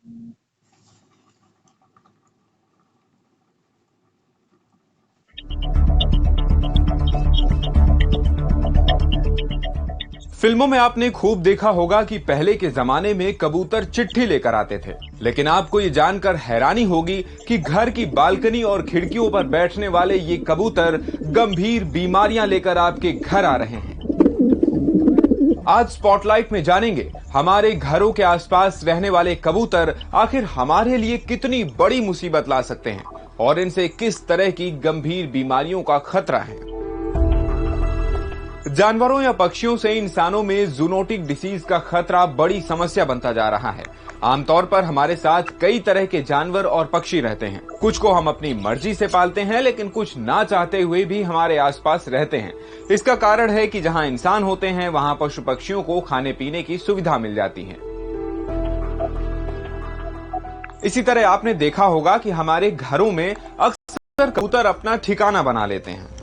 फिल्मों में आपने खूब देखा होगा कि पहले के जमाने में कबूतर चिट्ठी लेकर आते थे, लेकिन आपको ये जानकर हैरानी होगी कि घर की बालकनी और खिड़कियों पर बैठने वाले ये कबूतर गंभीर बीमारियां लेकर आपके घर आ रहे हैं। आज स्पॉटलाइट में जानेंगे हमारे घरों के आसपास रहने वाले कबूतर आखिर हमारे लिए कितनी बड़ी मुसीबत ला सकते हैं और इनसे किस तरह की गंभीर बीमारियों का खतरा है। जानवरों या पक्षियों से इंसानों में जूनोटिक डिसीज का खतरा बड़ी समस्या बनता जा रहा है। आमतौर पर हमारे साथ कई तरह के जानवर और पक्षी रहते हैं। कुछ को हम अपनी मर्जी से पालते हैं, लेकिन कुछ ना चाहते हुए भी हमारे आसपास रहते हैं। इसका कारण है कि जहां इंसान होते हैं वहां पशु पक्षियों को खाने पीने की सुविधा मिल जाती है। इसी तरह आपने देखा होगा कि हमारे घरों में अक्सर कबूतर अपना ठिकाना बना लेते हैं।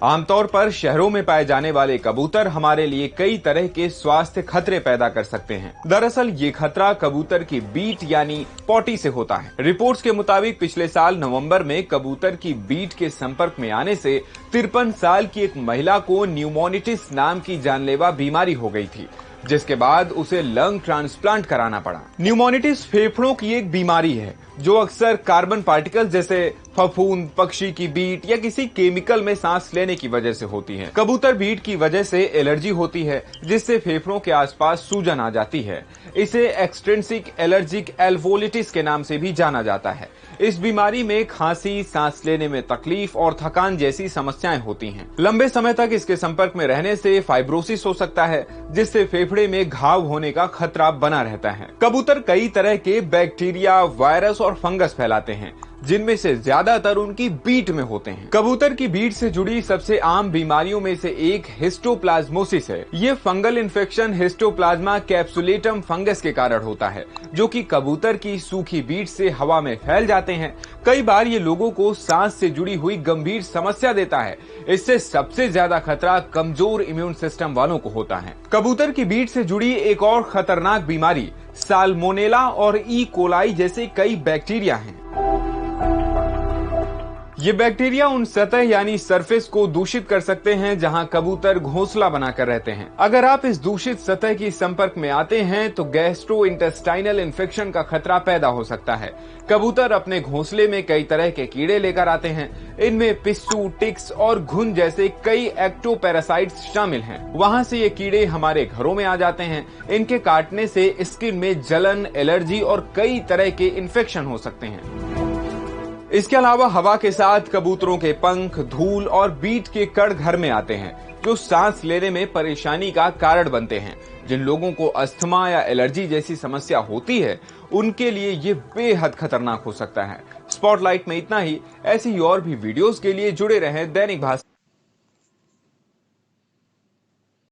आमतौर पर शहरों में पाए जाने वाले कबूतर हमारे लिए कई तरह के स्वास्थ्य खतरे पैदा कर सकते हैं। दरअसल ये खतरा कबूतर की बीट यानी पॉटी से होता है। रिपोर्ट्स के मुताबिक पिछले साल नवंबर में कबूतर की बीट के संपर्क में आने से 53 साल की एक महिला को न्यूमोनिटिस नाम की जानलेवा बीमारी हो गई थी, जिसके बाद उसे लंग ट्रांसप्लांट कराना पड़ा। न्यूमोनिटिस फेफड़ों की एक बीमारी है जो अक्सर कार्बन पार्टिकल जैसे फफूंद, पक्षी की बीट या किसी केमिकल में सांस लेने की वजह से होती है। कबूतर बीट की वजह से एलर्जी होती है, जिससे फेफड़ों के आसपास सूजन आ जाती है। इसे एक्सट्रिंसिक एलर्जिक एल्वोलिटिस के नाम से भी जाना जाता है। इस बीमारी में खांसी, सांस लेने में तकलीफ और थकान जैसी समस्याएं होती हैं। लंबे समय तक इसके संपर्क में रहने से फाइब्रोसिस हो सकता है, जिससे फेफड़े में घाव होने का खतरा बना रहता है। कबूतर कई तरह के बैक्टीरिया, वायरस और फंगस फैलाते हैं, जिनमें से ज्यादातर उनकी बीट में होते हैं। कबूतर की बीट से जुड़ी सबसे आम बीमारियों में से एक हिस्टोप्लाज्मोसिस है। ये fungal infection histoplasma capsulatum fungus के कारण होता है, जो कि कबूतर की सूखी बीट से हवा में फैल जाते हैं। कई बार ये लोगों को सांस से जुड़ी हुई गंभीर समस्या देता है। इससे सबसे ज्यादा खतरा कमजोर इम्यून सिस्टम वालों को होता है। कबूतर की बीट से जुड़ी एक और खतरनाक बीमारी साल्मोनेला और ई कोलाई जैसे कई बैक्टीरिया हैं। ये बैक्टीरिया उन सतह यानी सरफेस को दूषित कर सकते हैं जहां कबूतर घोंसला बनाकर रहते हैं। अगर आप इस दूषित सतह की संपर्क में आते हैं तो गैस्ट्रोइंटेस्टाइनल इन्फेक्शन का खतरा पैदा हो सकता है। कबूतर अपने घोंसले में कई तरह के कीड़े लेकर आते हैं। इनमें पिस्सू, टिक्स और घुन जैसे कई एक्टोपैरासाइट्स शामिल हैं। वहां से ये कीड़े हमारे घरों में आ जाते हैं। इनके काटने से स्किन में जलन, एलर्जी और कई तरह के इन्फेक्शन हो सकते हैं। इसके अलावा हवा के साथ कबूतरों के पंख, धूल और बीट के कण घर में आते हैं, जो सांस लेने में परेशानी का कारण बनते हैं। जिन लोगों को अस्थमा या एलर्जी जैसी समस्या होती है, उनके लिए ये बेहद खतरनाक हो सकता है। स्पॉटलाइट में इतना ही। ऐसी और भी वीडियोस के लिए जुड़े रहें दैनिक भास्कर।